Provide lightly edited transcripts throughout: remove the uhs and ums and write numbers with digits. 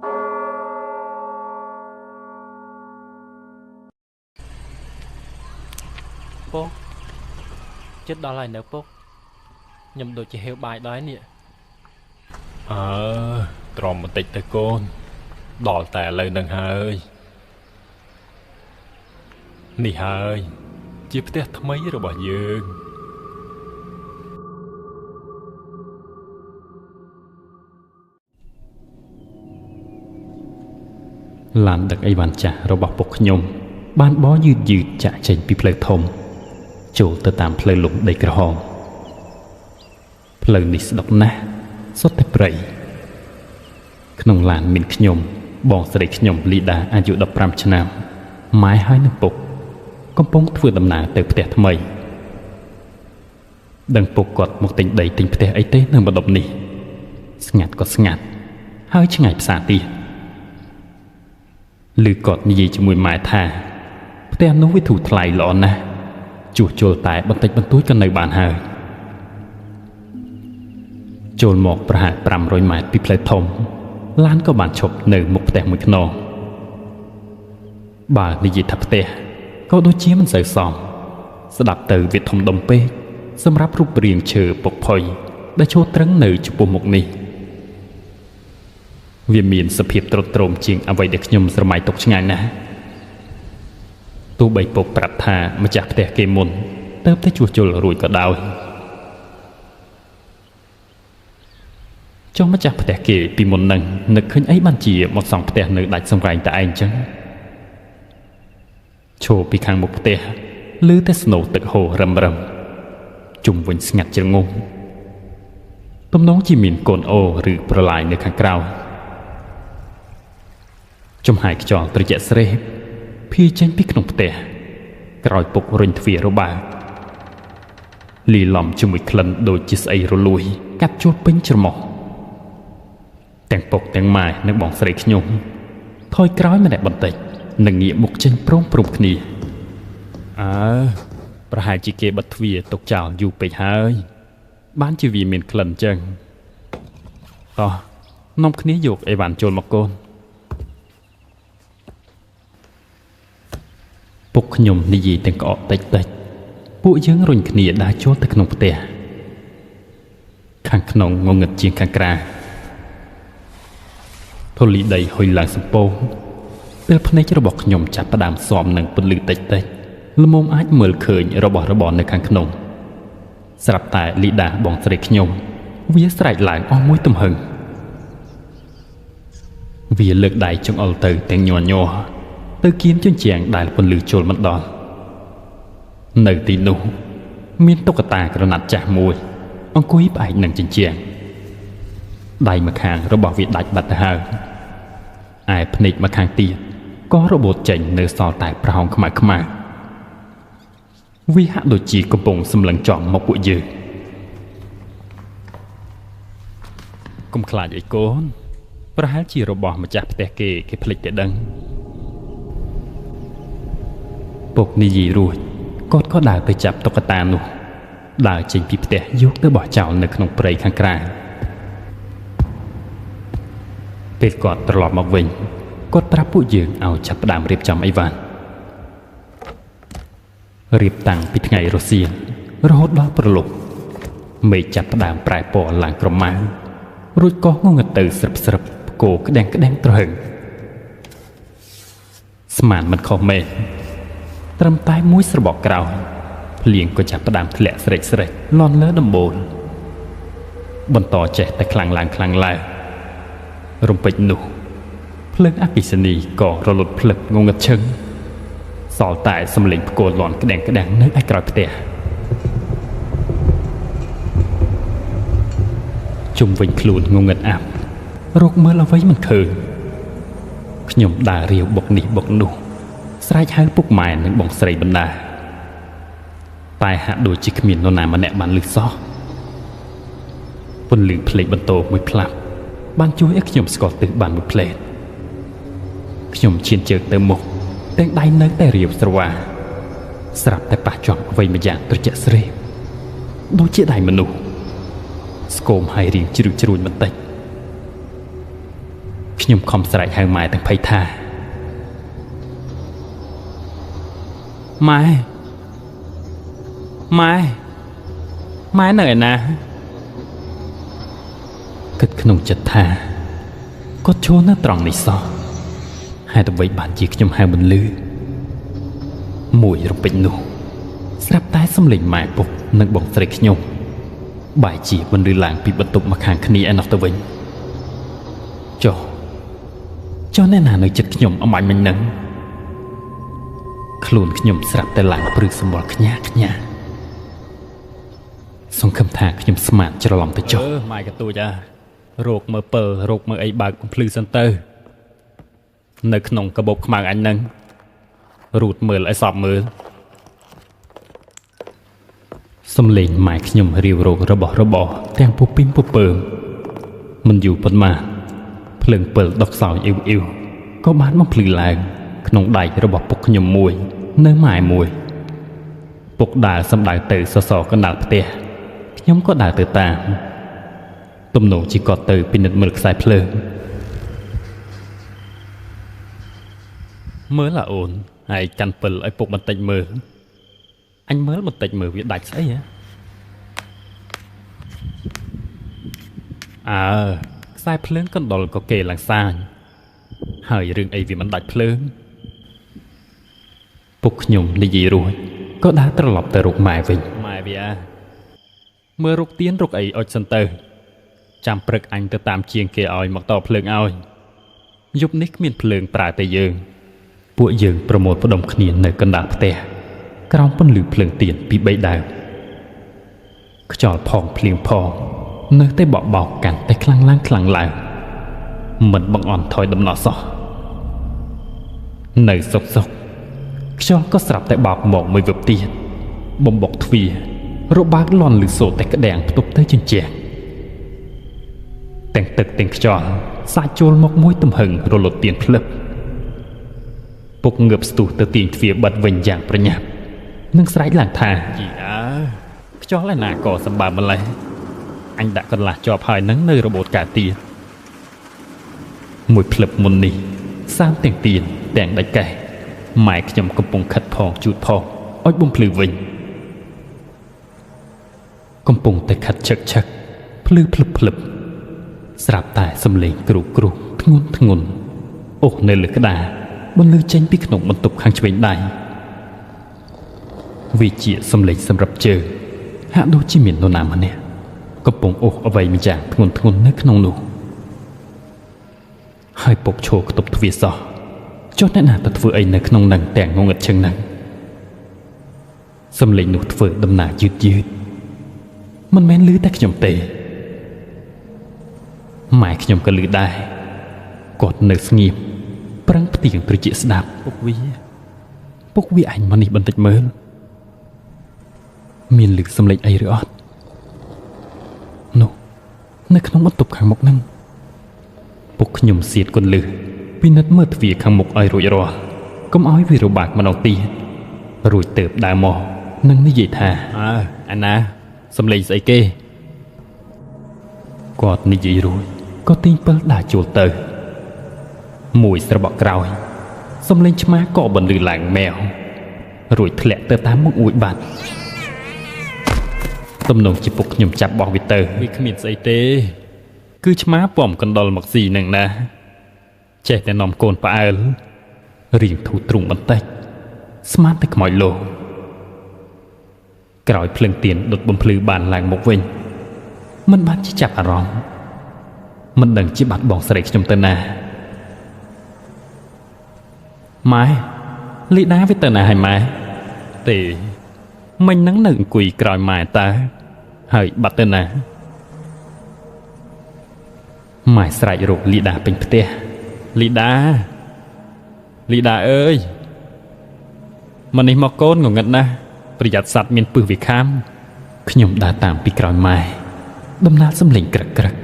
ពុកចិត្តដល់ហើយនៅពុកខ្ញុំដូចជាហេវបាយដែរនេះទ្រាំបន្តិចទៅកូនដល់តែឥឡូវនឹងហើយនេះហើយជាផ្ទះថ្មីរបស់យើងឡានដឹកអីវ៉ាន់ចាស់របស់ពុកខ្ញុំបានបោយឺតចាក់ចេញពីផ្លូវធំចូលទៅតាមផ្លូវលំដីក្រហមផ្លូវនេះស្ដុកណាស់សុទ្ធតែព្រៃក្នុងឡានមានខ្ញុំបងស្រីខ្ញុំលីដាអាយុ15ឆ្នាំម៉ែហើយនឹងពុកកំពុងធ្វើដំណើរទៅផ្ទះថ្មីដឹងពុកគាត់មកទិញដីទិញផ្ទះអីទេនៅបន្ទប់នេះស្ងាត់ក៏ស្ងាត់ហើយឆ្ងាយផ្សារទៀតឬគាត់និយាយជាមួយម៉ែថាផ្ទះនោះវាធូរថ្លៃល្អណាស់ជួសជុលតែបន្តិចបន្តួចក៏នៅបានហើយចូលមកប្រហែល500ម៉ែត្រពីផ្លូវធំឡានក៏បានឈប់នៅមុខផ្ទះមួយខ្នងបើនិយាយថាផ្ទះក៏ដូចជាមិនសូវសមស្ដាប់ទៅវាធំដុំពេកសម្រាប់រូបរាងឈើពុកផុយដែលឈរត្រឹងនៅចំពោះមុខនេះវាមានសភាពទ្រុឌទ្រោមជាងអ្វីដែលខ្ញុំស្រមៃទុកឆ្ងាយណាស់ទោះបីពុកប្រាប់ថាម្ចាស់ផ្ទះគេមុនទៅតែជួសជុលរួចក៏ដោយចុះម្ចាស់ផ្ទះគេពីមុននឹងនឹកឃើញអីបានជាមកសង់ផ្ទះនៅដាច់សង្រែងតែឯងចឹងឈរពីខាងមុខផ្ទះឮតែស្នូរទឹកហូររឹមរឹមជុំវិញស្ងាត់ជ្រងំទំនងជាមានកូនអូឬប្រឡាយនៅខាងក្រៅចំហាយខ្យល់ត្រជាក់ស្រេបភាយចេញពីក្នុងផ្ទះក្រោយពុករុញទ្វាររបើកលីឡំជាមួយក្លិនដូចជាស្អីរលួយកាត់ជួលពេញច្រមុះទាំងពុកទាំងម៉ែនិងបងស្រីខ្ញុំថយក្រោយម្នាក់បន្តិចនិងងាកមុខចេញព្រមគ្នាប្រហែលជាគេបិទទ្វារទុកចោលយូរពេកហើយបានជាវាមានក្លិនចឹងតោះនាំគ្នាយកអីវ៉ាន់ចូលមកកូនពុកខ្ញុំនិយាយទាំងក្អកតិចពួកយើងរុញគ្នាដើរចូលទៅក្នុងផ្ទះខាងក្នុងងងឹតជាងខាងក្រៅធូលីដីហុយឡើងសំពងពេលភ្នែករបស់ខ្ញុំចាប់ផ្ដើមស៊ាំនឹងពន្លឺតិចល្មមអាចមើលឃើញរបស់របរនៅខាងក្នុងស្រាប់តែលីដាបងស្រីខ្ញុំវាស្រែកឡើងអស់មួយទំហឹងវាលើកដៃចង្អុលទៅទាំងញ័រទៅគៀនជញ្ជាំងដែលពន្លឺចូលមិនដល់នៅទីនោះមានតុក្កតាក្រណាត់ចាស់មួយអង្គុយផ្អែកនឹងជញ្ជាំងដៃម្ខាងរបស់វាដាច់បាត់ទៅហើយឯភ្នែកម្ខាងទៀតក៏របូតចេញនៅសល់តែប្រហោងខ្មៅវាហាក់ដូចជាកំពុងសម្លឹងចំមកពួកយើងកុំខ្លាចអីកូនប្រហែលជារបស់ម្ចាស់ផ្ទះគេភ្លេចតែដឹងពុកនិយាយរួចគាត់ក៏ដើរទៅចាប់តុក្កតានោះដើរចេញពីផ្ទះយកទៅបោះចោលនៅក្នុងព្រៃខាងក្រៅពេលគាត់ត្រឡប់មកវិញគាត់ប្រាប់ពួកយើងឲ្យចាប់ផ្ដើមរៀបចំអីវ៉ាន់រៀបតាំងពីថ្ងៃរសៀលរហូតដល់ព្រលប់មេឃចាប់ផ្ដើមប្រែពណ៌ឡើងក្រមៅរួចក៏ងងឹតទៅស្រឹបផ្គរក្តាំងត្រហឹងស្មានមិនខុសមែនត្រឹមតែមួយស្របកក្រោយភ្លៀងក៏ចាប់ផ្ដើមធ្លាក់ស្រេចលន់លើដំបូលបន្តចេះតែខ្លាំងឡើងរំពេចនោះភ្លើងអគ្គិសនីក៏រលត់ភ្លឹកងងឹតឈឹងសល់តែសំឡេងផ្គរលាន់ក្តាំងនៅឯក្រោយផ្ទះជុំវិញខ្លួនងងឹតអាប់រកមើលអ្វីមិនឃើញខ្ញុំដើររាវបុកនេះបុកនោះស្រែកហៅពុកម៉ែនិងបងស្រីបណ្ដាតែហាក់ដូចជាគ្មាននរណាម្នាក់បានឮសោះពន្លឺភ្លេចបន្ទោមួយផ្លាប់បានជួយឲ្យខ្ញុំស្គាល់ទិសបានមួយផ្លេតខ្ញុំឈានជើងទៅមុខទាំងដៃនៅតែរាវស្រវាស្រាប់តែប៉ះជាប់អ្វីម្យ៉ាងត្រជាក់ស្រេបដូចជាដៃមនុស្សស្គមហើយរៀងជ្រួញបន្តិច ខ្ញុំ ខ្ញុំខំស្រែកហៅម៉ែទាំងភ័យថាម៉ែនៅឯណាគិតក្នុងចិត្តថាគាត់ឈរនៅត្រង់នេះសោះហេតុអ្វីបានជាខ្ញុំហៅមិនលឺមួយរំពេចនោះស្រាប់តែសំឡេងម៉ែពុកនិងបងស្រីខ្ញុំបែរជាមិនលឺឡើងពីបន្ទប់មកខាងគ្នាឯណោះទៅវិញចុះអ្នកណានៅចិត្តខ្ញុំអំបញ្ញមិញហ្នឹងខ្លួនខ្ញុំស្រាប់តែឡើងព្រឹកសម្បល់ខ្ញាសង្ឃឹមថាខ្ញុំស្មានច្រឡំទៅចុះម៉ែកទូចរោគមើលពិលរោគមើលអីបើកបំភ្លឺសិនទៅនៅក្នុងកាបូបខ្មៅអញហ្នឹងរូតមើលឲ្យសពមើលសំលេងម៉ែខ្ញុំរាវរោគរបស់ទាំងពុពីងពុពើមមិនយូរប៉ុន្មានភ្លើងពិលដុកសោយអ៊ីវក៏បានបំភ្លឺឡើងក្នុងដៃរបស់ពុកខ្ញុំមួយនៅម៉ែមួយពុកដើរសម្ដៅទៅសសរកណ្ដាលផ្ទះខ្ញុំក៏ដើរទៅតាមទំនោរជាគាត់ទៅពិនិត្យមើលខ្សែភ្លើងមើលអូនហើយកាន់ពិលឲ្យពុកបន្តិចមើលអញមើលបន្តិចមើលវាដាច់ស្អីខ្សែភ្លើងកណ្ដុលក៏គេឡើងសាញហើយរឿងអីវាមិនដាច់ភ្លើងពុកខ្ញុំនិយាយរួចក៏ដើរត្រឡប់ទៅរកម៉ែវិញម៉ែវាមើលរកទៀនរកអីអុចសិនទៅចាំព្រឹកអញទៅតាមជាងគេឲ្យមកតភ្លើងឲ្យយប់នេះគ្មានភ្លើងប្រើតែយើងពួកយើងប្រមូលផ្ដុំគ្នានៅកណ្ដាលផ្ទះក្រោមពន្លឺភ្លើងទៀនពី3ដើមខ្យល់ផងភ្លៀងផងនៅតែបោកកាន់តែខ្លាំងឡើងមិនបង្អន់ថយដំណោះសោះនៅសុកខ្យល់ក៏ស្រាប់តែបោកមកមួយវឹបទៀតបំបុកទ្វាររបើកលន់លឺសូរតែក្តាំងផ្ទប់ទៅជញ្ជាំងទាំងទឹកទាំងខ្យល់សាច់ចូលមកមួយទំហឹងរលត់ទៀនភ្លឹបពុកងើបស្ទុះទៅទាញទ្វារបិទវិញយ៉ាងប្រញាប់នឹងស្រែកឡើងថាយីខ្យល់ឯណាក៏សម្បើមម្លេះអញដាក់កន្លះជាប់ហើយនឹងនៅរបូតកាទៀតមួយភ្លឹបមុននេះសាមទាំងទៀនទាំងដាច់កេះម៉ែខ្ញុំកំពុងខិតផងជូតផងឲ្យបំភ្លឺវិញកំពុងតែខិតឆឹកភ្លឺភ្លឹបស្រាប់តែសំឡេងគ្រូធ្ងន់អូសនៅលើក្តារបន្លឺចេញពីក្នុងបន្ទប់ខាងឆ្វេងដៃវាជាសំឡេងសម្រាប់ជើងហាក់ដូចជាមាននរណាម្នាក់កំពុងអូសអ្វីម្យ៉ាងធ្ងន់នៅក្នុងនោះហើយពុកឈរខ្ទប់ទ្វារសោះចុះអ្នកណាទៅធ្វើអីនៅក្នុងនឹងទាំងងងឹតឈឹងហ្នឹងសំឡេងនោះធ្វើដំណើរយឺតមិនមែនឮតែខ្ញុំទេម៉ែខ្ញុំក៏ឮដែរគាត់នៅស្ងៀមប្រឹងផ្ទៀងត្រជាស្ដាប់ពុកវាអញមកនេះបន្តិចមើលមានឮសំឡេងអីឬអត់នោះនៅក្នុងបន្ទប់ខាងមុខហ្នឹងពុកខ្ញុំសៀតគន្លឹះពិនិត្យមើលទ្វារខាងមុខឲ្យរួចរាល់កុំឲ្យវារបាក់ម្ដងទៀតរួចទៅដើរមកនឹងនិយាយថាអាណាសំឡេងស្អីគេគាត់និយាយរួចក៏ទាញពិលដើរចូលទៅមួយស្របក់ក្រោយសំឡេងឆ្មាក៏បន្លឺឡើងម៉ែវរួចធ្លាក់ទៅតាមមុខអួយបាត់ទំនងជាពុកខ្ញុំចាប់បោះវាទៅវាគ្មានស្អីទេគឺឆ្មាពំកណ្ដុលមកស៊ីនឹងណាចេះតែនាំកូនផ្អើលរៀងធូរទ្រូងបន្តិចស្មានតែខ្មោចលោក្រោយភ្លើងទៀនដុតបំភ្លឺបានឡើងមកវិញមិនបានជាចាប់អារម្មណ៍មិនដឹងជាបាត់បងស្រីខ្ញុំទៅណាម៉ែលីដាវាទៅណាហើយម៉ែទេមិញហ្នឹងនៅអង្គុយក្រោយម៉ែតើហើយបាត់ទៅណាម៉ែស្រែករកលីដាពេញផ្ទះលីដាអើយមកនេះមកកូនងងឹតណាស់ប្រយ័ត្នសត្វមានពឹសវាខាំខ្ញុំដើរតាមពីក្រោយម៉ែដំណើរសំឡេងក្រឹក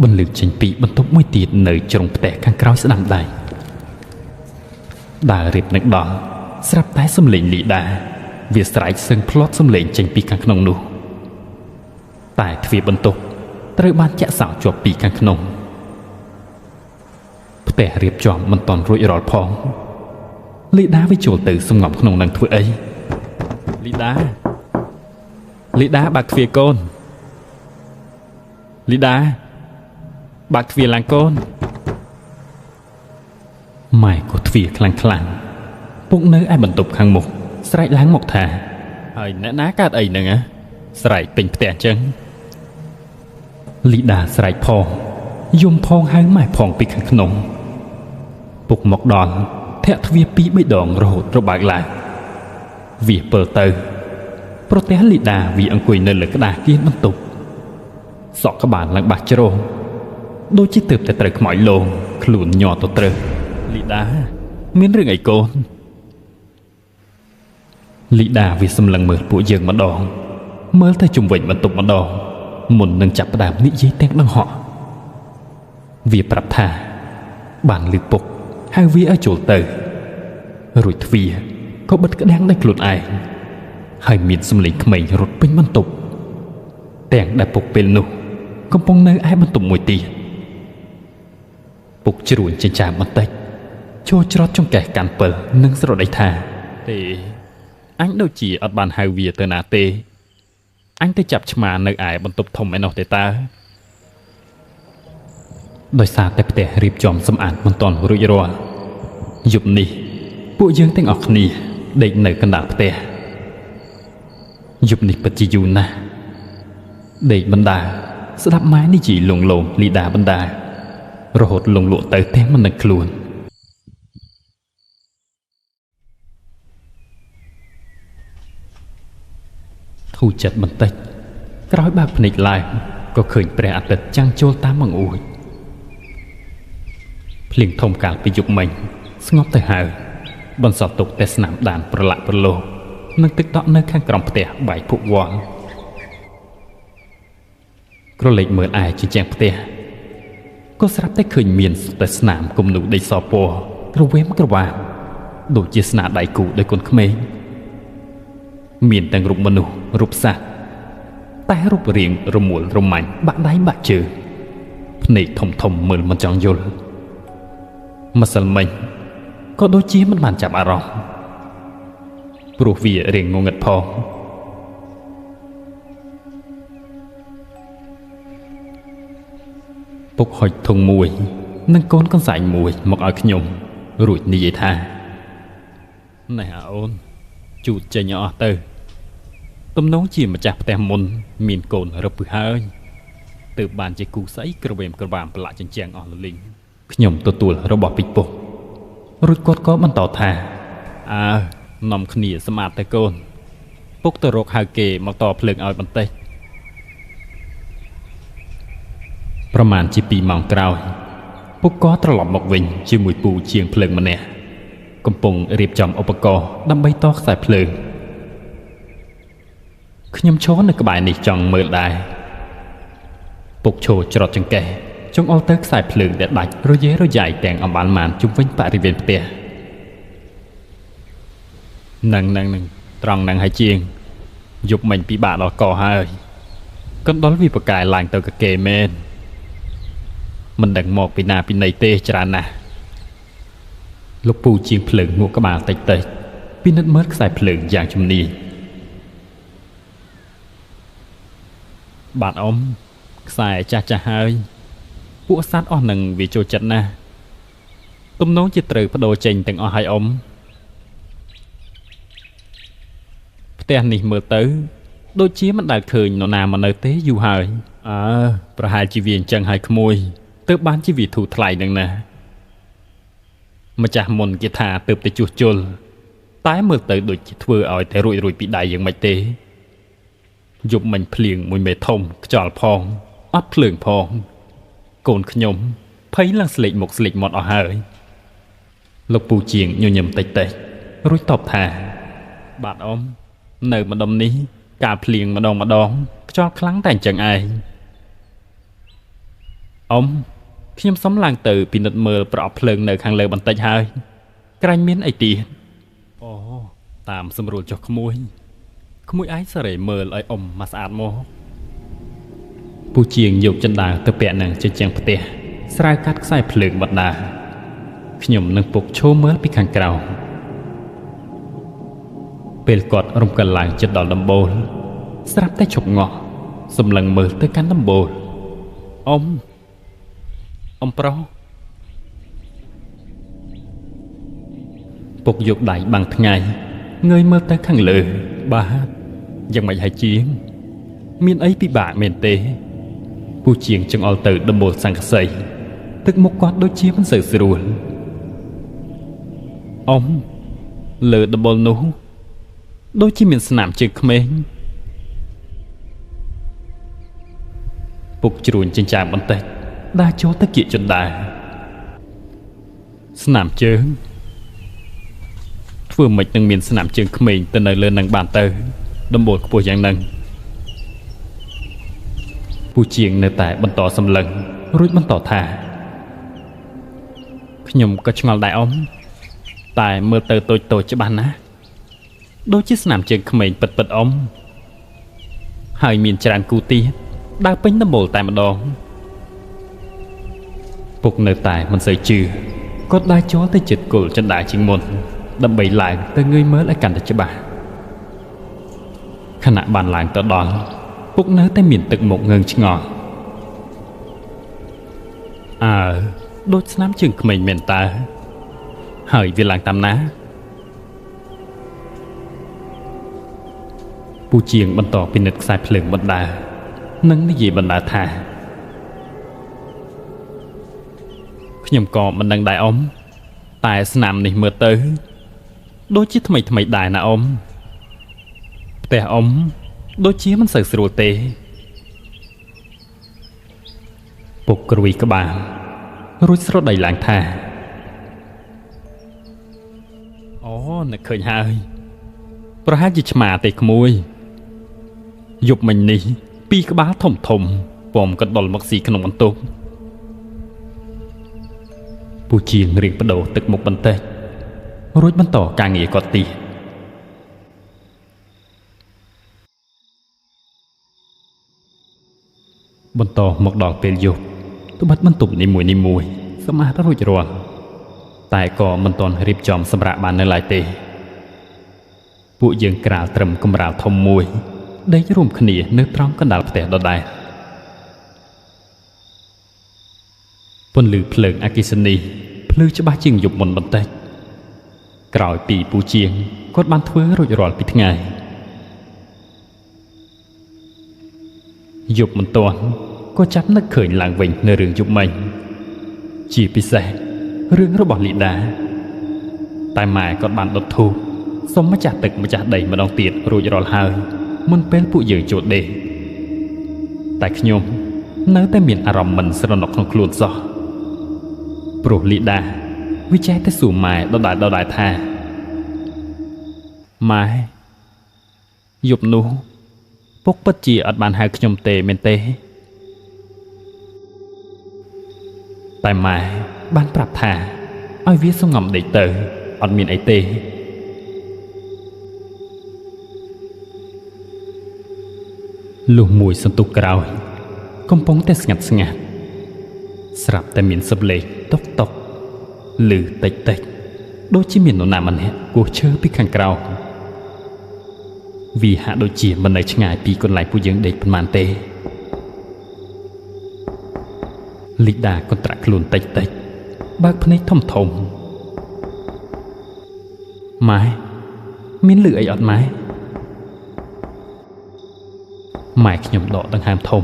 បន្លឺចេញពីបន្ទប់មួយទៀតនៅជ្រុងផ្ទះខាងក្រោយស្ដាំដៃដើររៀបនឹងដល់ស្រាប់តែសំឡេងលីដាវាស្រែកសឹងផ្លត់សំឡេងចេញពីខាងក្នុងនោះតែទ្វារបន្ទប់ត្រូវបានចាក់សោជាប់ពីខាងក្នុងផ្ ផ្ទះរៀបចំមិនតាន់រួចរាល់ផងលីដាវិជុលទៅសំងំក្នុងនឹងធ្វើអីលីដាបើកទ្វារកូនលីដាបើកទ្វារឡើងកូនម៉ែក៏ទ្វារខ្លាំងពុកនៅឯបន្ទប់ខាងមុខស្រែកឡើងមកថាហើយអ្នកណាកើតអីហ្នឹងស្រែកពេញផ្ទះអញ្ចឹងលីដាស្រែកផងយំផងហៅម៉ែផងពីខាងក្នុងពុកមកដល់ធាក់ទ្វារ2-3ដងរហូតរបើកឡើងវាពិលទៅប្រទះលីដាវាអង្គុយនៅលើក្តារគៀនបន្ទប់សក់ក្បាលឡើងបាសជ្រោដូចជាទើបតែត្រូវខ្មោចលងខ្លួនញ័រទៅត្រូវលីដាមានរឿងអីកូនលីដាវាសម្លឹងមើលពួកយើងម្ដងមើលទៅជុំវិញបន្ទប់ម្ដងមុននឹងចាប់ផ្ដើមនិយាយទាំងដង្ហក់វាប្រាប់ថាបានលឺពុកហៅវាឲ្យចូលទៅរួចទ្វារក៏បិទក្តាំងដោយខ្លួនឯងហើយមានសម្លេងក្មេងរត់ពេញបន្ទប់ទាំងដែលពុកពេលនោះកំពុងនៅឯបន្ទប់មួយទៀតពុកជ្រួញចិញ្ចាមបន្តិចចូលច្រត់ចង្កេះកាន់ពិលនិងស្រដីថាទេអញដូចជាអត់បានហៅវាទៅណាទេអញទៅចាប់ឆ្មានៅឯបន្ទប់ធំឯនោះទេតើដោយសារតែផ្ទះរៀបចំសម្អាតមិនទាន់រួចរាល់យប់នេះពួកយើងទាំងអស់គ្នាដេកនៅកណ្ដាលផ្ទះយប់នេះពិតជាយូរណាស់ដេកបណ្ដាស្ដាប់ម៉ែនិយាយលងលោមលីដាបណ្ដារហូតលងលក់ទៅទាំងមិននឹកខ្លួនធូរចិត្តបន្តិចក្រោយបើកភ្នែកឡើងក៏ឃើញព្រះអាទិត្យចាំងចូលតាមបង្អួចភ្លៀងធំកាលពីយប់មិញស្ងប់ទៅហើយបន្សល់ទុកតែស្នាមដានប្រឡាក់ប្រឡូសនិងទឹកដក់នៅខាងក្រោមផ្ទះបែកភក់វល់ក្រឡេកមើលឯជញ្ជាំងផ្ទះក៏ស្រាប់តែឃើញមានតែស្នាមគំនូរដីសពណ៌ក្រវេមក្រវាមដូចជាស្នាដៃគូដោយកូនក្មេងមានទាំងរូបមនុស្សរូបសត្វតែរូបរាងរមួលរមាញ់បាក់ដៃបាក់ជើងភ្នែកធំមើលមិនចង់យល់ម្សិលមិញក៏ដូចជាមិនបានចាប់អារម្មណ៍ព្រោះវារៀងងងឹតផងពុកហុចធុងមួយនិងកូនកន្សែងមួយមកឲ្យខ្ញុំរួចនិយាយថាណែអូនជូតចេញអស់ទៅទំនងជាម្ចាស់ផ្ទះមុនមានកូនរឹបពឹសហើយទើបបានជាគូស្អីក្រវេមក្រវាមប្រឡាក់ចិញ្ចៀងអស់លលីងខ្ញុំទទួលរបស់ពីពុករួចគាត់ក៏បន្តថានាំគ្នាសម្អាតទៅកូនពុកទៅរកហៅគេមកតភ្លើងឲ្យបន្តិចប្រមាណជា2ម៉ោងក្រោយពុកក៏ត្រឡប់មកវិញជាមួយពូជាងភ្លើងម្នាក់កំពុងរៀបចំឧបករណ៍ដើម្បីតខ្សែភ្លើងខ្ញុំឈរនៅក្បែរនេះចង់មើលដែរពុកឈរច្រត់ចង្កេះចង់អោទៅខ្សែភ្លើងដែលដាច់រយេរយាយទាំងអំបាលម៉ានជុំវិញបរិវេណផ្ទះនឹងត្រង់នឹងហើយជាងយប់មិញពិបាកដល់កហើយកណ្ដុលវាប្រកែឡើងទៅកកេមែនមិនដឹងមកពីណាពីណីទេច្រើនណាស់លោកពូជាងភ្លើងងក់ក្បាលតិចពិនិត្យមើលខ្សែភ្លើងយ៉ាងជំនាញបាទអ៊ំខ្សែចាស់ហើយពួកសត្វអស់នឹងវាចូលចិត្តណាស់ទំនងជាត្រូវបដូរចេញទាំងអស់ហើយអ៊ំផ្ទះនេះមើលទៅដូចជាមិនដែលឃើញនរណាមកនៅទេយូរហើយប្រហែលជាវាអញ្ចឹងហើយក្មួយទើបបានជាវាធូរថ្លៃនឹងណាម្ចាស់មុនគេថាទើបតែជួសជុលតែមើលទៅដូចជាធ្វើឲ្យតែរួចពីដៃយ៉ាងម៉េចទេយប់មិញភ្លៀងមួយមេធំខ្យល់ផងអត់ភ្លើងផងកូនខ្ញុំភ័យឡើងស្លេកមុខស្លេកមាត់អស់ហើយលោកពូជាងញញឹមតិចរួចតបថាបាទអ៊ំនៅម្ដុំនេះកាលភ្លៀងម្ដងខ្យល់ខ្លាំងតែអញ្ចឹងឯងអ៊ំខ្ញុំសុំឡើងទៅពិនិត្យមើលប្រអប់ភ្លើងនៅខាងលើបន្តិចហើយក្រាញ់មានអីទៀតអូតាមសម្រួលចុះក្មួយឯងសរេមើលឲ្យអ៊ំមកស្អាតមកពូជាងយកចិនដាទៅពាក់នឹងជញ្ជាំងផ្ទះស្រាវកាត់ខ្សែភ្លើងបណ្ដា ខ្ញុំនឹងពុកឈោមើលពីខាងក្រៅពេលគាត់រំកិលឡើងចិត្តដល់ដំបូលស្រាប់តែឈប់ងោះសម្លឹងមើលទៅកាន់ដំបូលអ៊ំប្រុសពុកយកដៃបាំងថ្ងៃងើយមើលទៅខាងលើបាទយ៉ាងម៉េចហើយជាងមានអីពិបាកមែនទេពូជាងចង្អុលទៅដំបូលសង្កសីទឹកមុខគាត់ដូចជាមិនសូវស្រួលអ៊ំលើដំបូលនោះដូចជាមានស្នាមជើងក្មេងពុកជ្រួញចិញ្ចាមបន្តិចដើរចូលទៅគៀកជណ្ដើរស្នាមជើងធ្វើម៉េចនឹងមានស្នាមជើងក្មេងទៅនៅលើនឹងបានទៅដំបូលខ្ពស់យ៉ាងហ្នឹងពូជាងនៅតែបន្តសម្លឹងរួចបន្តថាខ្ញុំក៏ឆ្ងល់ដែរអ៊ំតែមើលទៅតូចច្បាស់ណាស់ដូចជាស្នាមជើងក្មេងពិតអ៊ំហើយមានច្រើនគូទៀតដើរពេញដំបូលតែម្ដងពុកនៅតែមិនសូវជឿគាត់ដើរចូលទៅជិតគល់ចណ្ដាជាងមុនដើម្បីឡើងទៅងើយមើលឲ្យកាន់តែច្បាស់ខណៈបានឡើងទៅដល់ពុកនៅតែមានទឹកមុខងើងឆ្ងល់ដូចស្នាមជើងក្មេងមែនតើហើយវាឡើងតាមណាពូជាងបន្តពិនិត្យខ្សែភ្លើងបណ្ដានិងនិយាយបណ្ដាថាខ្ញុំក៏មិនដឹងដែរអ៊ំតែស្នាមនេះមើលទៅដូចជាថ្មីដែរណាអ៊ំផ្ទះអ៊ំដូចជាមិនសូវស្រួលទេពុកគ្រួយក្បាលរួចស្រដីឡើងថាអូនឹកឃើញហើយប្រហែលជាឆ្មាទេក្មួយយប់មិញនេះពីរក្បាលធំពំក៏ដុលមកស៊ីក្នុងបន្ទប់ពូជាងរៀងបដូរទឹកមុខបន្តិចរួចបន្តការងារគាត់ទៀតបន្តមកដល់ពេលយប់ត្បិតបន្ទប់នីមួយសម្អាតរួចរាល់តែក៏មិនទាន់រៀបចំសម្រាប់បាននៅឡើយទេពួកយើងក្រាលត្រឹមកម្រាលធំមួយដេករួមគ្នានៅត្រង់កណ្ដាលផ្ទះដដែលពន្លឺភ្លើងអគ្គិសនីភ្លឺច្បាស់ជាងយប់មុនបន្តិចក្រោយពីពូជាងគាត់បានធ្វើរួចរាល់ពីថ្ងៃយប់មិនទាន់ក៏ចាប់នឹកឃើញឡើងវិញនៅរឿងយប់មិញជាពិសេសរឿងរបស់លីដាតែម៉ែគាត់បានដុតធូបសុំម្ចាស់ទឹកម្ចាស់ដីម្ដងទៀតរួចរាល់ហើយមុនពេលពួកយើងចូលដេកតែខ្ញុំនៅតែមានអារម្មណ៍មិនស្រណុកក្នុងខ្លួនសោះព្រោះលីដាវាចេះតែសួរម៉ែដដែលថាម៉ែយប់នោះពុកពិតជាអត់បានហៅខ្ញុំទេមែនទេតែម៉ែបានប្រាប់ថាឲ្យវាសងំដេកទៅអត់មានអីទេលុះមួយសន្ទុះក្រោយកំពុងតែស្ងាត់ស្រាប់តែមានសំឡេងតុកឮតិចដូចជាមាននរណាម្នាក់គោះឈើពីខាងក្រៅវាហាក់ដូចជាមិននៅឆ្ងាយពីកន្លែងពួកយើងដេកប៉ុន្មានទេលីដាកន្ត្រាក់ខ្លួនតិចបើកភ្នែកធំម៉ែមានលឺអីអត់ម៉ែខ្ញុំដកដង្ហើមធំ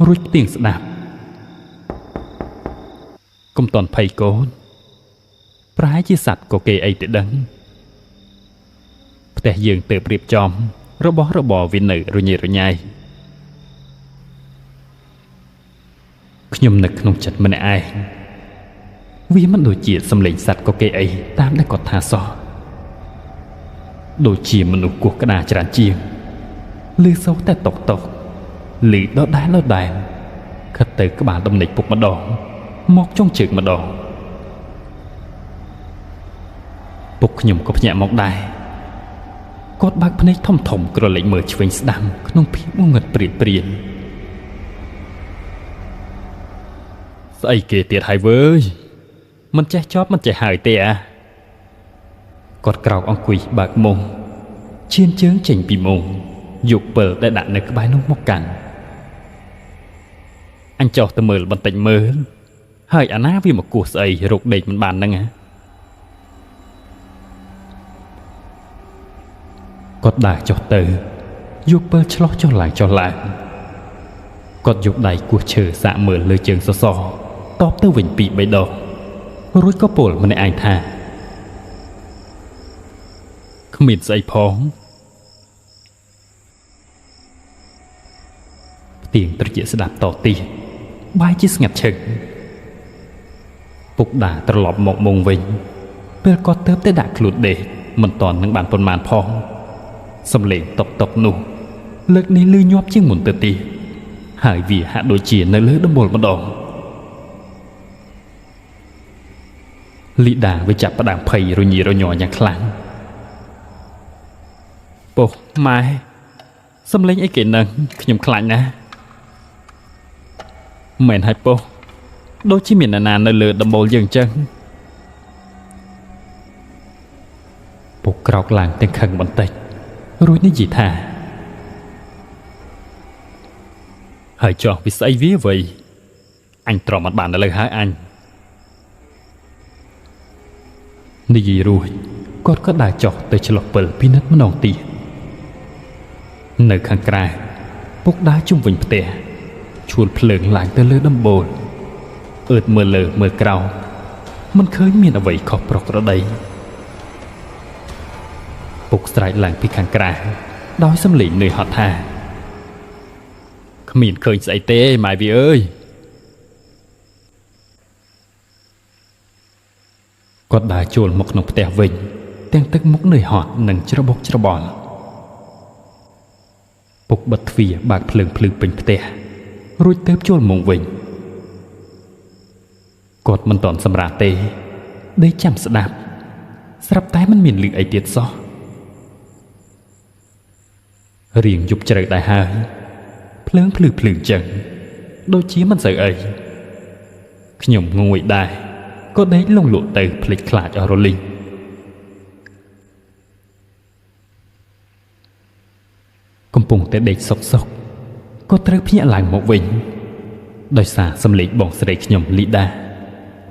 រួចផ្ទៀងស្ដាប់កុំតន់ភ័យកូនប្រហែលជាសត្វក៏គេអីទៅដឹងផ្ទះយើងទើបរៀបចំរបស់របរវានៅរញ៉េរញ៉ៃខ្ញុំនៅក្នុងចិត្តម្នាក់ឯងវាមិនដូចជាសំឡេងសត្វក៏គេអីតាមដែលគាត់ថាសោះដូចជាមនុស្សគោះក្តារច្រើនជាងឮសូរតែតុកឮដដែលខិតទៅក្បាលដំណេកពុកម្ដងមកចុងជើងម្ដងពុកខ្ញុំក៏ភ្ញាក់មកដែរគាត់បើកភ្នែកធំក្រឡេកមើលឆ្វេងស្ដាំក្នុងភាពងងឹតព្រាយស្អីគេទៀតហើយវើយ មិនចេះជាប់មិនចេះហើយទេគាត់ក្រោកអង្គុយបើកមុងឈានជើងចេញពីមុងយកពិលដែលដាក់នៅក្បែរនោះមកកាន់អញចុះទៅមើលបន្តិចមើលហើយអាណាវាមកគោះស្អីរកដេកមិនបានហ្នឹងគាត់ដើរចុះទៅយកពិលឆ្លោះចុះឡើងគាត់យកដៃគោះឈើសាកមើលលើជើងសសរតបទៅវិញពី3ដងរួចក៏ពោលម្នាក់ឯងថាគ្មានស្អីផងផ្ទៀងត្រជាស្ដាប់តទៀតបាយជាស្ងាត់ឈឹងពុកដាត្រឡប់មកមុងវិញពេលគាត់ទៅតែដាក់ខ្លួនដេកមិនតន់នឹងបានប៉ុន្មានផងសំឡេងតុកនោះលើកនេះលឺញាប់ជាងមុនទៅទៀតហើយវាហាក់ដូចជានៅលើដំបូលម្ដងលីដាវាចាប់ផ្ដើមភ័យរញ៉េរញ័រយ៉ាងខ្លាំងពុកម៉ែសំឡេងអីគេនឹងខ្ញុំខ្លាចណាស់មែនហើយពុកដូចជាមានអ្នកណានៅលើដំបូលយើងអញ្ចឹងពុកក្រោកឡើងទាំងខឹងបន្តិចរួចនិយាយថាហើយចោះវាស្អីវាវៃអញទ្រាំអត់បានឥឡូវហើយអញនិយាយរួចគាត់ក៏ដើរចុះទៅឆ្លោះពិលពិនិត្យម្ដងទៀតនៅខាងក្រៅពុកដើរជុំវិញផ្ទះឈួលភ្លើងឡើងទៅលើដំបូលអឺតមើលលើមើលក្រោមមិនឃើញមានអ្វីខុសប្រក្រតីពុកស្រែកឡើងពីខាងក្រៅដោយសំឡេងនឿយហត់ថាគ្មានឃើញស្អីទេម៉ែវាអើយគាត់ដើរចូលមកក្នុងផ្ទះវិញទាំងទឹកមុខនឿយហត់និងច្របូកច្របល់ពុកបិទទ្វារបើកភ្លើងភ្លឺពេញផ្ទះរួចទៅចូលមុងវិញគាត់មិនទាន់សម្រាប់ទេដេកចាំស្ដាប់ស្រាប់តែមិនមានឮអីទៀតសោះរៀងយប់ជ្រៅដែរហើយភ្លើងភ្លឺចឹងដូចជាមិនសូវអីខ្ញុំងួយដែរក៏ដេកលងលក់ទៅភ្លេចខ្លាចអស់រលីងកំពុងតែដេកសុកក៏ត្រូវភ្ញាក់ឡើងមកវិញដោយសារសំឡេងបងស្រីខ្ញុំលីដា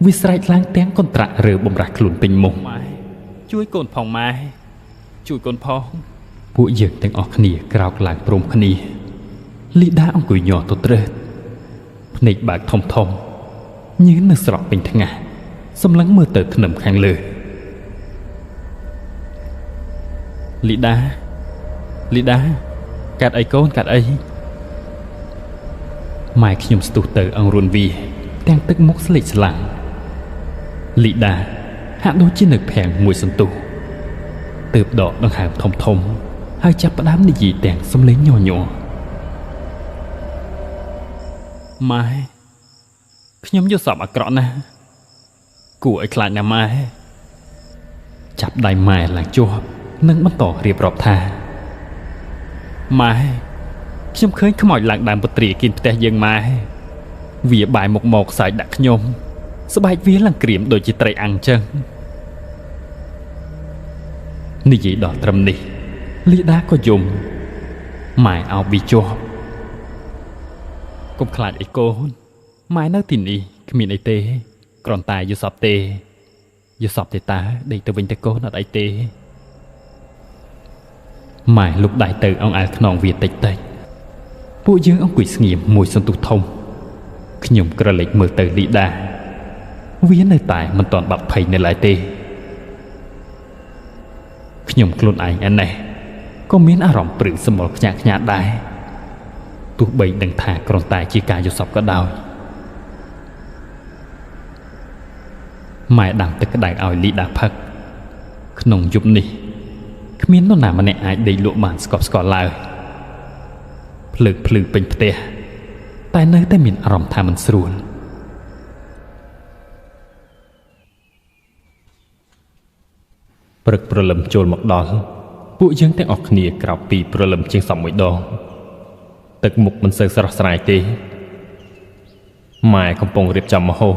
វាស្រែកឡើងទាំងកន្ត្រាក់រើបំរាស់ខ្លួនពេញមុខម៉ែជួយកូនផងម៉ែជួយកូនផងពួកយើងទាំងអស់គ្នាក្រោកឡើងព្រមគ្នាលីដាអង្គុយញ័រទៅត្រេះភ្នែកបើកធំញឿននៅស្រក់ពេញថ្ងាសសម្លឹងមើលទៅធ្នឹមខាងលើលីដាកាត់អីកូនកាត់អីម៉ែខ្ញុំស្ទុះទៅអង្រួនវាទាំងទឹកមុខស្លេកស្លាំងលីដាហាក់ដូចជានៅភាំងមួយសន្ទុះទើបដកដង្ហើមធំហើយចាប់ផ្ដើមនិយាយទាំងសំឡេងញ័រម៉ែខ្ញុំយល់សប្តិអាក្រក់ណាស់គួរឲ្យខ្លាចណាស់ម៉ែចាប់ដៃម៉ែឡើងជាប់និងបន្តរៀបរាប់ថាម៉ែខ្ញុំឃើញខ្មោចឡើងដើមពត្រាគៀនផ្ទះយើងម៉ែវាបាយមកខ្សែដាក់ខ្ញុំស្បែកវាឡើងក្រៀមដូចជាត្រីអាំងចឹងនិយាយដល់ត្រឹមនេះលីដាក៏យំម៉ែអោបវាជាប់កុំខ្លាចអីកូនម៉ែនៅទីនេះគ្មានអីទេគ្រាន់តែយល់សប្តិទេតើដេកទៅវិញទៅកូនអត់អីទេម៉ែលុកដៃទៅអង្អែលខ្នងវាតិចពួកយើងអង្គុយស្ងៀមមួយសន្ទុះធំខ្ញុំក្រឡេកមើលទៅលីដាវានៅតែមិនទាន់បាត់ភ័យនៅឡើយទេខ្ញុំខ្លួនឯងឯណេះក៏មានអារម្មណ៍ព្រឺសម្បល់ខ្ញាក់ខ្ញាក់ដែរទោះបីដឹងថាគ្រាន់តែជាការយល់សប្តិក៏ដោយម៉ែដាំទឹកក្តៅឲ្យលីដាផឹកក្នុងយប់នេះគ្មាននរណាម្នាក់អាចដេកលក់បានស្កប់ស្កល់ឡើយភ្លើងភ្លឺពេញផ្ទះតែនៅតែមានអារម្មណ៍ថាមិនស្រួលព្រឹកព្រលឹមចូលមកដល់ពួកយើងទាំងអស់គ្នាក្រោកពីព្រលឹមជាងសពមួយដងទឹកមុខមិនសូវស្រស់ស្រាយទេម៉ែកំពុងរៀបចំម្ហូ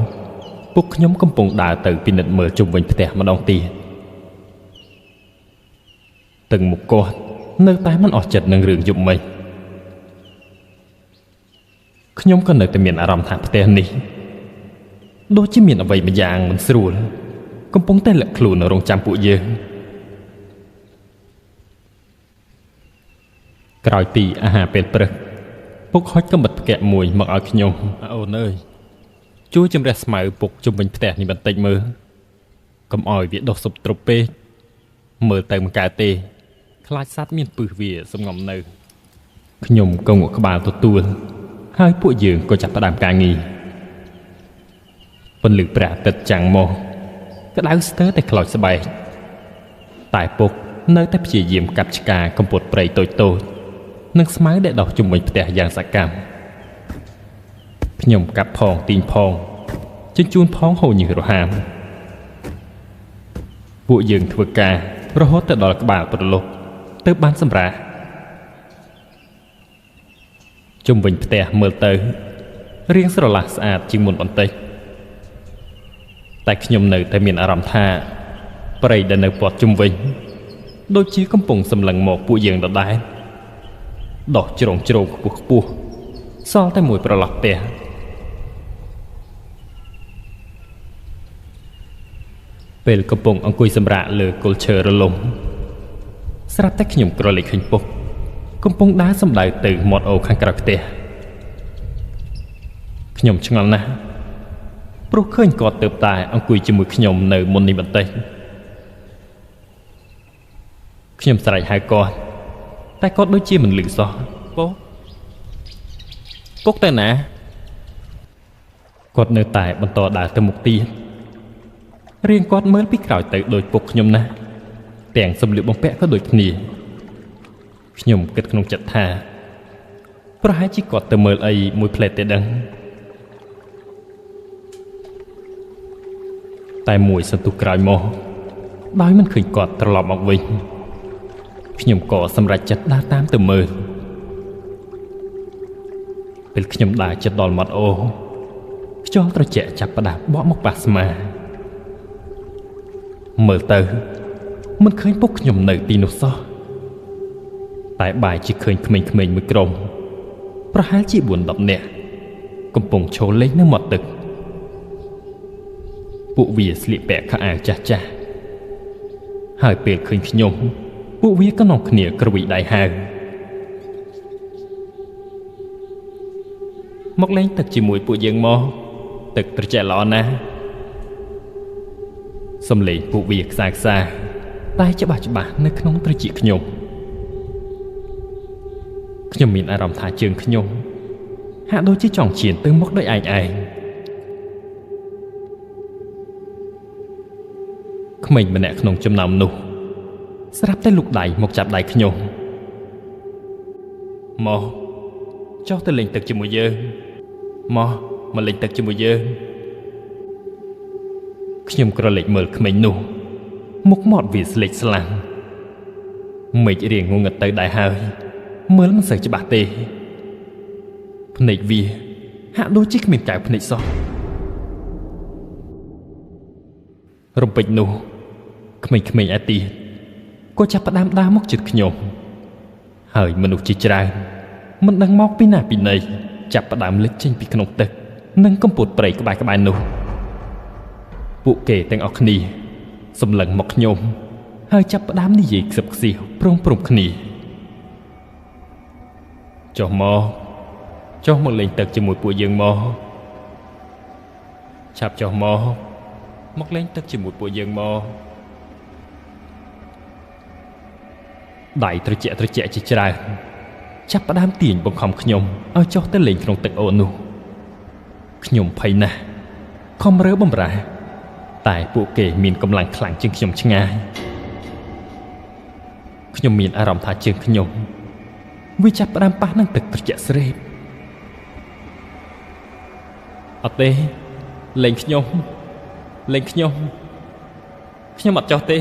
ប ពួកខ្ញុំកំពុងដើរទៅពិនិត្យមើលជុំវិញផ្ទះម្ដងទៀតទាំងមុខគាត់នៅតែមិនអស់ចិត្តនឹងរឿងយប់មិញខ្ញុំក៏នៅតែមានអារម្មណ៍ថាផ្ទះនេះដូចជាមានអ្វីម្យ៉ាងមិនស្រួលកំពុងតែលាក់ខ្លួននៅរងចាំពួកយើងក្រោយពីអាហារពេលព្រឹកពុកហុចកំបិតផ្គាក់មួយមកឲ្យខ្ញុំអូនអើយជួយជំរះស្មៅពុកជុំវិញផ្ទះនេះបន្តិចមើលកុំឲ្យវាដុះសុបទ្រុបពេកមើលទៅមិនកើតទេខ្លាចសត្វមានពឹសវាសំងំនៅខ្ញុំក៏ងក់ក្បាលទទួលហើយពួកយើងក៏ចាប់ផ្ដើមការងារពន្លឺព្រះអាទិត្យចាំងមកក្តៅស្ទើរតែខ្លោចស្បែកតែពុកនៅតែព្យាយាមកាប់ឆ្កាកំពត់ព្រៃតូចៗនិងស្មៅដែលដុះជុំវិញផ្ទះយ៉ាងសកម្មខ្ញុំកាប់ផងទីងផងជញ្ជូនផងហូរញើសរហាមពួកយើងធ្វើការរហូតទៅដល់ក្បាលប្រឡប់ទៅបានសម្រាកជុំវិញផ្ទះមើលទៅរាងស្រឡះស្អាតជាងមុនបន្តិចតែខ្ញុំនៅតែមានអារម្មណ៍ថាព្រៃដែលនៅព័ទ្ធជុំវិញដូចជាកំពុងសម្លឹងមកពួកយើងដដែលដោះជ្រងជ្រងខ្ពស់ខ្ពស់សល់តែមួយប្រឡោះផ្ទះពេលកំពុងអង្គុយសម្រាកលើគល់ឈើរលំស្រាប់តែខ្ញុំក្រឡេកឃើញពុកកំពុងដើរសម្ដៅទៅមាត់អូរខាងក្រៅផ្ទះខ្ញុំឆ្ងល់ណាស់ព្រោះឃើញគាត់ទើបតែអង្គុយជាមួយខ្ញុំនៅមុននេះបន្តិចខ្ញុំស្រែកហៅគាត់តែគាត់ដូចជាមិនឮសោះពុកទៅណាគាត់នៅតែបន្តដើរទៅមុខទៀតរៀងគាត់មើលពីក្រោយទៅដូចពុកខ្ញុំណាស់ទាំងសម្លៀកបំពាក់ក៏ដូចគ្នាខ្ញុំគិតក្នុងចិត្តថាប្រហែលជាគាត់ទៅមើលអីមួយផ្លែតទេដឹងតែមួយសន្ទុះក្រោយមកដោយមិនឃើញគាត់ត្រឡប់មកវិញខ្ញុំក៏សម្រេចចិត្តដើរតាមទៅមើលពេលខ្ញុំដើរជិតដល់មាត់អូរខ្យល់ត្រជាក់ចាប់ផ្ដើមបក់មកប៉ះស្មាមើលទៅមិនឃើញពុកខ្ញុំនៅទីនោះសោះតែបែរជាឃើញក្មេងៗមួយក្រុមប្រហែលជា 4-10 នាក់កំពុងឈរលេងនៅមាត់ទឹកពួកវាស្លៀកពាក់ខោអាវចាស់ចាស់ហើយពេលឃើញខ្ញុំពួកវាក៏នាំគ្នាក្រវីដៃហៅមកលេងទឹកជាមួយពួកយើងមកទឹកត្រជាក់ល្អណាស់សំឡេងពួកវាខ្សាខ្សាតែច្បាស់នៅក្នុងត្រចៀកខ្ញុំមានអារម្មណ៍ថាជើងខ្ញុំហាក់ដូចជាចង់ឈានទៅមុខដោយឯងក្មេងម្នាក់ក្នុងចំណោមនោះស្រាប់តែលូកដៃមកចាប់ដៃខ្ញុំមកចុះទៅលេងទឹកជាមួយយើងមកលេងទឹកជាមួយយើងខ្ញុំក្រឡេកមើលក្មេងនោះមុខមាត់វាស្លេកស្លាំងមេឃរៀងងងឹតទៅដែរហើយមើលមិនសូវច្បាស់ទេភ្នែកវាហាក់ដូចជាគ្មានកែវភ្នែកសោះរំពេចនោះក្មេងៗឯទៀតក៏ចាប់ផ្ដើមដើរមកជិតខ្ញុំហើយមនុស្សជាច្រើនមិនដឹងមកពីណាពីណីចាប់ផ្ដើមលេចចេញពីក្នុងទឹកនិងកំពត់ព្រៃក្បែរនោះពួកគេទាំងអស់គ្នាសម្លឹងមកខ្ញុំហើយចាប់ផ្ដើមនិយាយខ្សឹបខ្សៀវព្រមគ្នាចុះមកលេងទឹកជាមួយពួកយើងមកឆាប់ចុះមកលេងទឹកជាមួយពួកយើងមកដៃត្រជាក់ជាច្រើនចាប់ផ្ដើមទាញបង្ខំខ្ញុំឲ្យចុះទៅលេងក្នុងទឹកអូរនោះខ្ញុំភ័យណាស់ខំរើបំរាស់តែពួកគេមានកម្លាំងខ្លាំងជាងខ្ញុំឆ្ងាយខ្ញុំមានអារម្មណ៍ថាជើងខ្ញុំវាចាប់ផ្ដើមប៉ះនឹងទឹកត្រជាក់ស្រេបអត់ទេលេងខ្ញុំអត់ចោះទេ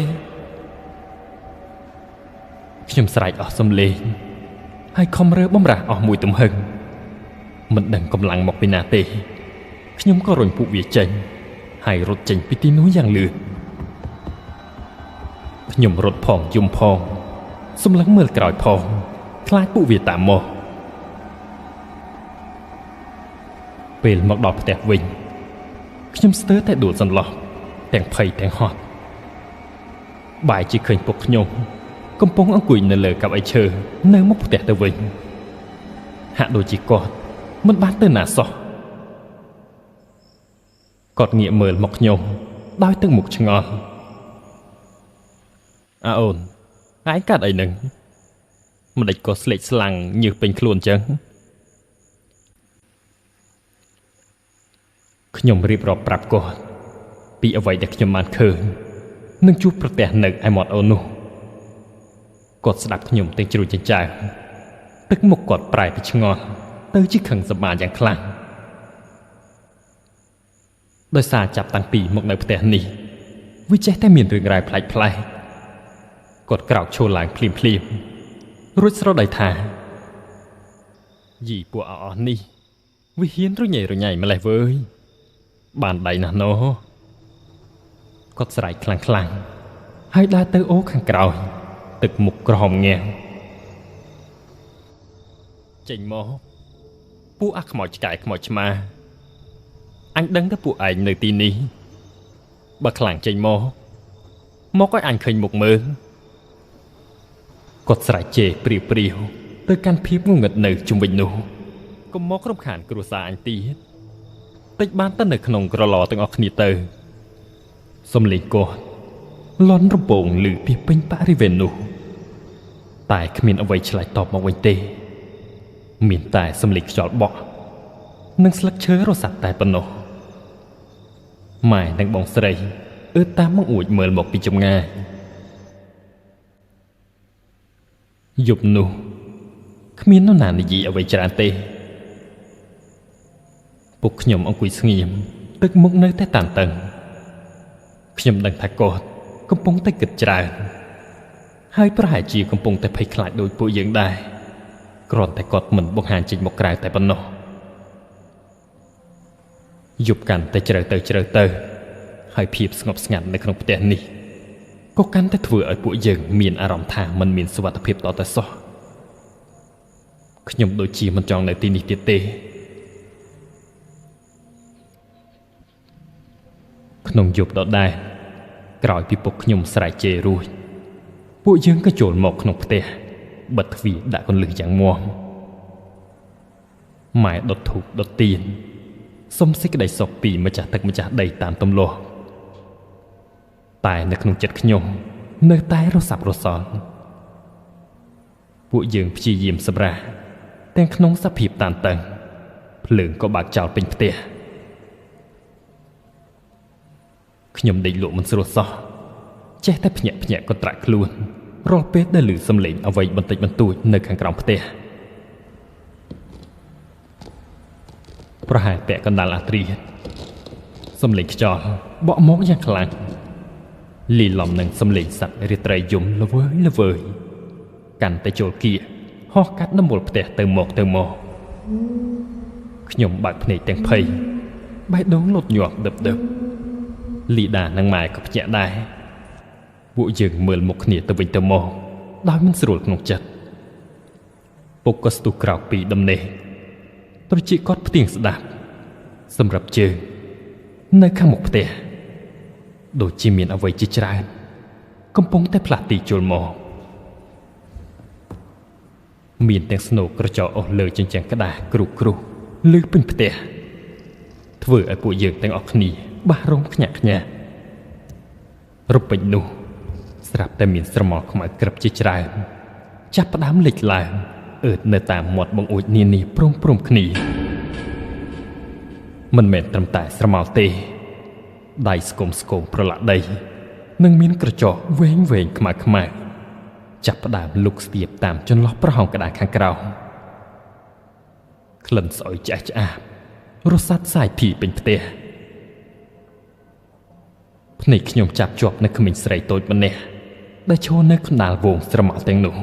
ខ្ញុំស្រែកអស់សំឡេងហើយខំរើបំរាស់អស់មួយទំហឹងមិនដឹងកម្លាំងមកពីណាទេខ្ញុំក៏រុញពួកវាចេញ ហើយរត់ចេញពីទីនោះយ៉ាងលឿនខ្ញុំរត់ផងយំផងសម្លឹងមើលក្រោយផងខ្លាចពួកវាតាមមកពេលមកដល់ផ្ទះវិញខ្ញុំស្ទើរតែដួលសន្លប់ទាំងភ័យទាំងហត់បែរជាឃើញពុកខ្ញុំកំពុងអង្គុយនៅលើកៅអីឈើនៅមុខផ្ទះទៅវិញហាក់ដូចជាគាត់មិនបានទៅណាសោះគាត់ងាកមើលមកខ្ញុំដោយទឹកមុខឆ្ងល់អូនឯងកាត់អីនឹងមិនដេចក៏ស្លេកស្លាំងញើសពេញខ្លួនចឹងខ្ញុំរៀបរាប់ប្រាប់គាត់ពីអ្វីដែលខ្ញុំបានឃើញនឹងជួបប្រទះនៅឯមាត់អូននោះគាត់ស្ដាប់ខ្ញុំទាំងជ្រួញចិញ្ចើមទឹកមុខគាត់ប្រែពីឆ្ងល់ទៅជាខឹងសម្បារយ៉ាងខ្លាំងដោយសារចាប់តាំងពីមកនៅផ្ទះនេះវាចេះតែមានរឿងរ៉ាវប្លែកៗគាត់ក្រោកឈរឡើងភ្លាមរួចស្រដីថាយីពួកអស់នេះវាហ៊ានរញ៉េរញ៉ៃម្លេះវើយបានដៃណាស់ណោគាត់ស្រែកខ្លាំងហើយដើរទៅអូខាងក្រោយទឹកមុខក្រហមងាំងចេញមកពួកអាខ្មោចឆ្កែខ្មោចឆ្មាអញដឹងតែពួកឯងនៅទីនេះបើខ្លាំងចេញមកឲ្យអញឃើញមុខមើលគាត់ស្រែកជេរព្រាវទៅកាន់ភាពងងឹតនៅជុំវិញនោះកុំមករំខានគ្រួសារអញទៀតតិចបានទៅនៅក្នុងក្រឡទាំងអស់គ្នាទៅសំលេងគាត់លន់រំពងឮពីពេញបរិវេណនោះតែគ្មានអ្វីឆ្លើយតបមកវិញទេមានតែសំលេងខ្យល់បក់និងស្លឹកឈើរសាត់តែប៉ុណ្ណោះម៉ែនិងបងស្រីតាមមកអួចមើលមកពីចម្ងាយយប់នោះគ្មាននរណានិយាយអ្វីច្រើនទេពុកខ្ញុំអង្គុយស្ងៀមទឹកមុខនៅតែតានតឹងខ្ញុំដឹងថាគាត់កំពុងតែគិតច្រើនហើយប្រហែលជាកំពុងតែភ័យខ្លាចដោយពួកយើងដែរគ្រាន់តែគាត់មិនបង្ហាញចេញមកក្រៅតែប៉ុណ្ណោះយប់កាន់តែជ្រៅទៅហើយភាពស្ងប់ស្ងាត់នៅក្នុងផ្ទះនេះក៏កាន់តែធ្វើឲ្យពួកយើងមានអារម្មណ៍ថាมันមានសុវត្ថិភាពតតែសោះខ្ញុំដូចជាមិនចង់នៅទីនេះទៀតទេក្នុងយប់ដដែលក្រោយពីពុកខ្ញុំស្រែកជេររួចពួកយើងក៏ចូលមកក្នុងផ្ទះបិទទ្វារដាក់កន្លឹះយ៉ាងមាំម៉ែដុតធូបដុតទៀនសុំសេចក្តីសុខពីម្ចាស់ទឹកម្ចាស់ដីតាមទម្លាប់តែនៅក្នុងចិត្តខ្ញុំនៅតែរសាប់រសល់ពួកយើងព្យាយាមសម្រាកទាំងក្នុងសភាពតានតឹងភ្លើងក៏បើកចោលពេញផ្ទះខ្ញុំដេកលក់មិនស្រួលសោះចេះតែភ្ញាក់កន្ត្រាក់ខ្លួនរាល់ពេលដែលឮសំឡេងអ្វីបន្តិចបន្តួចនៅខាងក្រោមផ្ទះប្រហែលពាក់កណ្ដាលអាត្រៀតសំឡេងខ្យល់បក់មកយ៉ាងខ្លាំងលីឡំនឹងសំឡេងសត្វរាត្រីយំល្វើយកាន់តែចូលគៀកហោះកាត់ដំបូលផ្ទះទៅមកខ្ញុំបើកភ្នែកទាំងភ័យបេះដូងលូតញាប់ដឹបលីដានិងម៉ែក៏ភ្ញាក់ដែរពួកយើងមើលមុខគ្នាទៅវិញទៅមកដោយមិនស្រួលក្នុងចិត្តពុកក៏ស្ទុះក្រោកពីដំណេកត្រចៀកគាត់ផ្ទៀងស្ដាប់សម្រាប់ជើងនៅខាងមុខផ្ទះដូចជាមានអ្វីជាច្រើនកំពុងតែផ្លាស់ទីចូលមកមានទាំងស្នូកក្រចកអស់លើជញ្ជាំងក្តារគ្រុះលើពេញផ្ទះធ្វើឲ្យពួកយើងទាំងអស់គ្នាបះរំខ្ញាក់ខ្ញាក់រពេចនោះស្រាប់តែមានស្រមោលខ្មៅក្រឹបជាច្រើនចាប់ផ្ដើមលេចឡើងអឺតនៅតាមមាត់បង្អួចនានាព្រមគ្នាមិនមែនត្រឹមតែស្រមោលទេដៃស្គមប្រឡាក់ដីនឹងមានក្រចកវែងខ្មៅចាប់ផ្ដើមលុកស្ទាបតាមចន្លោះប្រហោងក្តារខាងក្រោមក្លិនស្អុយឆ្អាបរសាត់សាយភីពេញផ្ទះភ្នែកខ្ញុំចាប់ជាប់នៅក្មេងស្រីតូចម្នាក់ដែលឈរនៅកណ្ដាលវងស្រមោលទាំងនោះ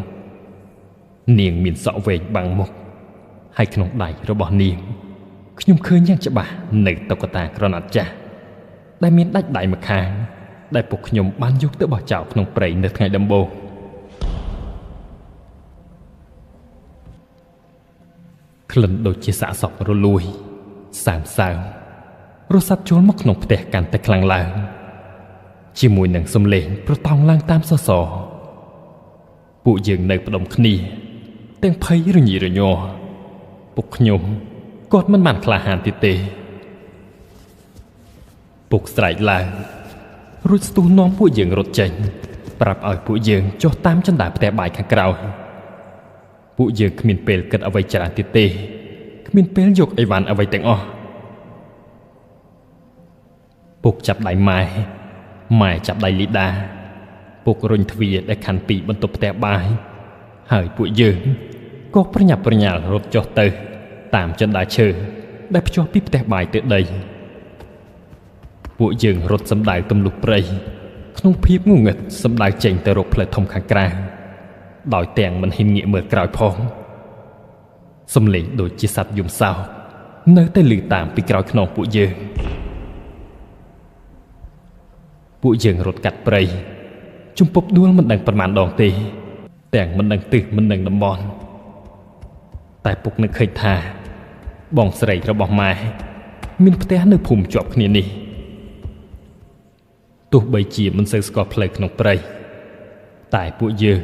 នាងមានសក់វែងបាំងមុខហើយក្នុងដៃរបស់នាងខ្ញុំឃើញយ៉ាងច្បាស់នៅតុក្កតាក្រណាត់ចាស់ ដែលមានដាច់ដៃម្ខាងដែលពួកខ្ញុំបានយកទៅបោះចោលក្នុងព្រៃនៅថ្ងៃដំបូងក្លិនដូចជាសាកសពរលួយសើមរស័ព្ទចូលមកក្នុងផ្ទះកាន់តែខ្លាំងឡើងជាមួយនឹងសំឡេងប្រតោងឡើងតាមសសរពួកយើងនៅផ្ដុំគ្នាទាំងភ័យរញីរញ័រពួកខ្ញុំគាត់មិនបានក្លាហានទៀតទេពុកស្រែកឡើងរួចស្ទុះនាំពួកយើងរត់ចេញប្រាប់ឲ្យពួកយើងចុះតាមជណ្ដើរផ្ទះបាយខាងក្រោយពួកយើងគ្មានពេលគិតអ្វីច្រើនទៀតទេគ្មានពេលយកអីវ៉ាន់អ្វីទាំងអស់ពុកចាប់ដៃម៉ែចាប់ដៃលីដាពុករុញទ្វារដែលខាន់ពីបន្ទប់ផ្ទះបាយហើយពួកយើងក៏ប្រញាប់ប្រញាល់រត់ចុះទៅតាមជណ្ដើរឈើដែលភ្ជាប់ពីផ្ទះបាយទៅដីពួកយើងរត់សម្ដៅទម្លុះព្រៃក្នុងភាពងងឹតសម្ដៅចេញទៅរកផ្លូវធំខាងក្រៅដោយទាំងមិនហ៊ានងាកមើលក្រោយផងសំឡេងដូចជាសត្វយំសោកនៅតែឮតាមពីក្រោយខ្នងពួកយើងរត់កាត់ព្រៃជំពប់ដួលមិនដឹងប៉ុន្មានដងទេទាំងមិនដឹងទិសមិនដឹងតំបន់តែពុកនឹកឃើញថាបងស្រីរបស់ម៉ែមានផ្ទះនៅភូមិជាប់គ្នានេះទោះបីជាមិនសូវស្គាល់ផ្លូវក្នុងព្រៃតែពួកយើង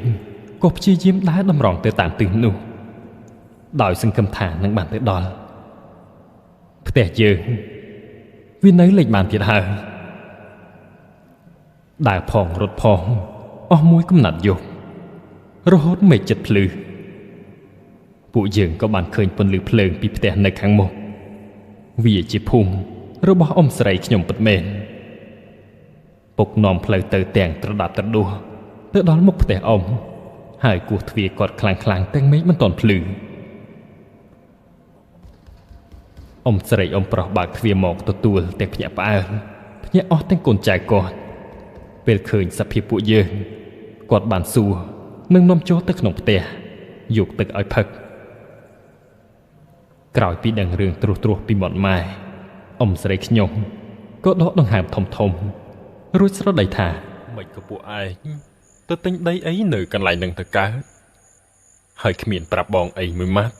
ក៏ព្យាយាមដើរតម្រង់ទៅតាមទិសនោះដោយសង្ឃឹមថានឹងបានទៅដល់ផ្ទះយើងវានៅលេចបានទៀតហើយដើរផងរត់ផងអស់មួយកំណាត់យប់រហូតមេឃជិតភ្លឺពួកយើងក៏បានឃើញពន្លឺភ្លើងពីផ្ទះនៅខាងមុខវាជាភូមិរបស់អ៊ំស្រីខ្ញុំពិតមែនពុកនាំផ្លូវទៅទាំងត្រដាប់ត្រដួសទៅដល់មុខផ្ទះអ៊ំហើយគោះទ្វារគាត់ខ្លាំងទាំងមេឃមិនទាន់ភ្លឺអ៊ំស្រីអ៊ំប្រុសបើកទ្វារមកទទួលទាំងភ្ញាក់ផ្អើលភ្ញាក់អស់ទាំងកូនចៅគាត់ពេលឃើញសភាពពួកយើងគាត់បានសួរនឹងនាំចូលទៅក្នុងផ្ទះយកទឹកឲ្យផឹកក្រោយពីដឹងរឿងត្រួសពីមាត់ម៉ែអ៊ំស្រីខ្ញុំក៏ដកដង្ហើមធំរួចស្រដីថាមិនក៏ពួកឯងទៅទិញដីអីនៅកន្លែងនឹងទៅកើតហើយគ្មានប្រាប់បងអីមួយម៉ាត់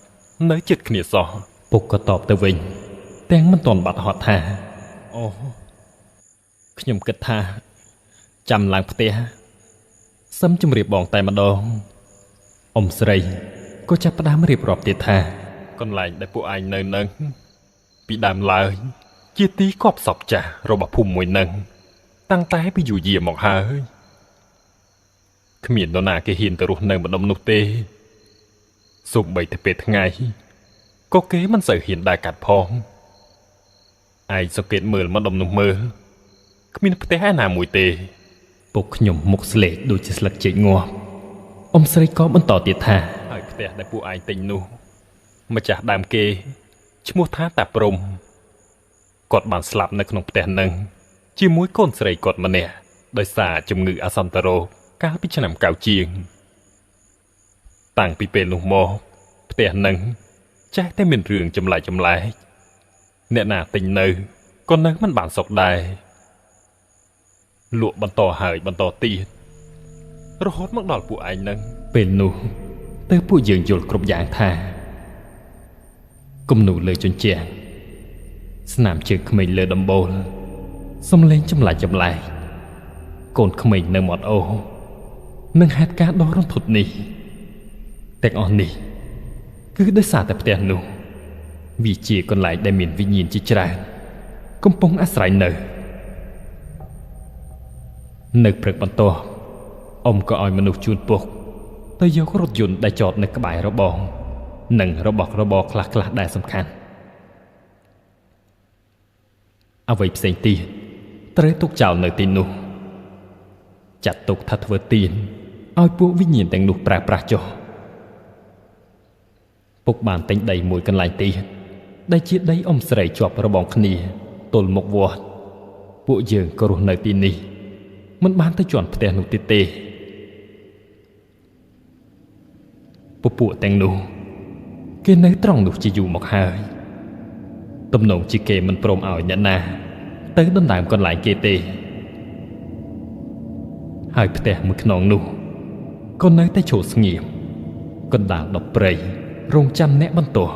នៅជិតគ្នាសោះពុកក៏តបទៅវិញទាំងមិនទាន់បាត់ហត់ថាអូខ្ញុំគិតថាចាំឡើងផ្ទះសឹមជម្រាបបងតែម្ដងអ៊ំស្រីក៏ចាប់ផ្ដើមរៀបរាប់ទៀតថាកន្លែងដែលពួកឯងនៅនឹងពីដើមឡើយជាទីគប់សពចាស់របស់ភូមិមួយនឹងតាំងតែពីយូរយារមកហើយគ្មាននរណាគេហ៊ានទៅរស់នៅម្ដុំនោះទេសូម្បីតែពេលថ្ងៃក៏គេមិនសូវហ៊ានដើរកាត់ផងឯងសង្កេតមើលម្ដុំនោះមើលគ្មានផ្ទះឯណាមួយទេពុកខ្ញុំមុខស្លេកដូចជាស្លឹកចេកងាប់អ៊ំស្រីក៏បន្តទៀតថាហើយផ្ទះដែលពួកឯងទិញនោះម្ចាស់ដើមគេឈ្មោះថាតាព្រំគាត់បានស្លាប់នៅក្នុងផ្ទះនឹងជាមួយកូនស្រីគាត់ម្នាក់ដោយសារជំងឺអាសន្នរោគកាលពីឆ្នាំ90ជាងតាំងពីពេលនោះមកផ្ទះនឹងចេះតែមានរឿងចម្លែកអ្នកណាទិញនៅក៏នៅមិនបានសុខដែរលក់បន្តហើយបន្តទៀតរហូតមកដល់ពួកឯងនឹងពេលនោះទៅពួកយើងយល់គ្រប់យ៉ាងថាគំនូរលើជញ្ជាំងស្នាមជើងក្មេងលើដំបូលសំឡេងចម្លែកកូនក្មេងនៅមាត់អូនឹងហេតុការណ៍ដ៏រន្ធត់នេះទាំងអស់នេះគឺដោយសារតែផ្ទះនោះវាជាកន្លែងដែលមានវិញ្ញាណជាច្រើនកំពុងអាស្រ័យនៅព្រឹកបន្ទាប់អ៊ំក៏ឲ្យមនុស្សជួនពុកទៅយករថយន្តដែលចតនៅក្បែររបងនិងរបស់របរខ្លះដែលសំខាន់អ្វីផ្សេងទៀតត្រូវទុកចោលនៅទីនោះចាត់ទុកថាធ្វើទានឲ្យពួកវិញ្ញាណទាំងនោះប្រើប្រាស់ចុះពុកបានទិញដីមួយកន្លែងទៀតដែលជាដីអ៊ំស្រីជាប់របងគ្នាទល់មុខវត្តពួកយើងក៏រស់នៅទីនេះមិនបានទៅជាន់ផ្ទះនោះទេពពួកទាំងនោះគេនៅត្រង់នោះជាយូរមកហើយទំនងជាគេមិនព្រមឲ្យអ្នកណា ទៅដណ្ដើមកន្លែងគេទេហើយផ្ទះមួយខ្នងនោះក៏នៅតែឈរស្ងៀមកណ្ដាលដបព្រៃរងចាំអ្នកបន្ទាស់